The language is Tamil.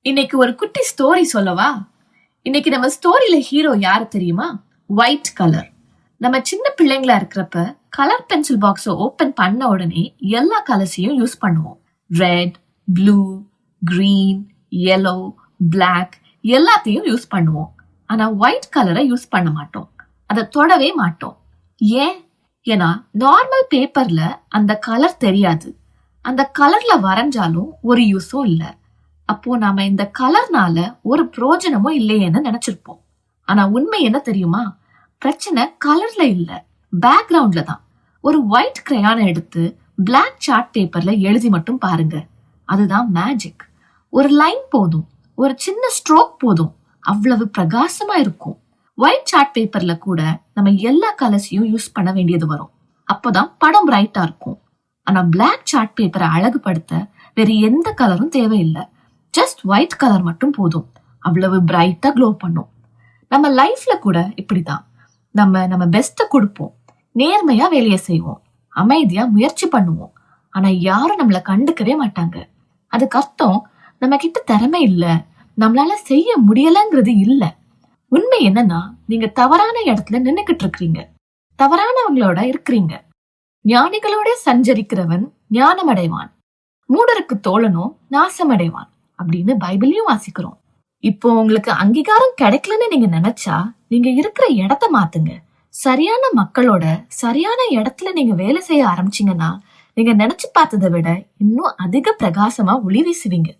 இன்னைக்கு ஒரு குட்டி ஸ்டோரி சொல்லவா? இன்னைக்கு நம்ம ஸ்டோரியில ஹீரோ யாரு தெரியுமா? White colour. நம்ம சின்ன பிள்ளைங்களா இருக்கிறப்ப கலர் பென்சில் பாக்ஸ ஓபன் பண்ண உடனே எல்லா கலர்ஸையும் யூஸ் பண்ணுவோம். Red, blue, green, yellow, black எல்லாத்தையும் யூஸ் பண்ணுவோம். ஆனா ஒயிட் கலரை யூஸ் பண்ண மாட்டோம். அதை தொடவே மாட்டோம். ஏன்? ஏன்னா நார்மல் பேப்பர்ல அந்த கலர் தெரியாது. அந்த கலர்ல வரைஞ்சாலும் ஒரு யூஸும் இல்ல. அப்போ நாம இந்த கலர்னால ஒரு பிரயோஜனமும் இல்லையேன்னு நினைச்சிருப்போம். ஆனா உண்மை என்ன தெரியுமா? பிரச்சனை கலர்ல இல்ல, பேக்ரவுண்ட்ல தான். ஒரு ஒயிட் கிரையான எடுத்து பிளாக் சார்ட் பேப்பர்ல எழுதி மட்டும் பாருங்க. அதுதான் மேஜிக். ஒரு லைன் போதும், ஒரு சின்ன ஸ்ட்ரோக் போதும், அவ்வளவு பிரகாசமா இருக்கும். ஒயிட் சார்ட் பேப்பர்ல கூட நம்ம எல்லா கலர்ஸையும் யூஸ் பண்ண வேண்டியது வரும். அப்பதான் படம் பிரைட்டா இருக்கும். ஆனா பிளாக் சார்ட் பேப்பரை அழகுபடுத்த வேற எந்த கலரும் தேவையில்லை. ஜஸ்ட் ஒயிட் கலர் மட்டும் போதும், அவ்வளவு பிரைட்டா க்ளோ பண்ணும். நம்ம லைஃப்ல கூட இப்படிதான். நம்ம பெஸ்ட கொடுப்போம், நேர்மையா வேலையை செய்வோம், அமைதியா முயற்சி பண்ணுவோம். ஆனா யாரும் நம்மள கண்டுக்கவே மாட்டாங்க. அதுக்கு அர்த்தம் நம்ம கிட்ட திறமை இல்ல, நம்மளால செய்ய முடியலங்கிறது இல்ல. உண்மை என்னன்னா, நீங்க தவறான இடத்துல நின்னுகிட்டு இருக்கிறீங்க, தவறானவங்களோட இருக்கிறீங்க. ஞானிகளோட சஞ்சரிக்கிறவன் ஞானம் அடைவான், மூடருக்கு தோழனோ நாசமடைவான் அப்படின்னு பைபிளையும் வாசிக்கிறோம். இப்போ உங்களுக்கு அங்கீகாரம் கிடைக்கலன்னு நீங்க நினைச்சா நீங்க இருக்கிற இடத்த மாத்துங்க. சரியான மக்களோட சரியான இடத்துல நீங்க வேலை செய்ய ஆரம்பிச்சீங்கன்னா நீங்க நினைச்சு பார்த்ததை விட இன்னும் அதிக பிரகாசமா ஒளி வீசுவீங்க.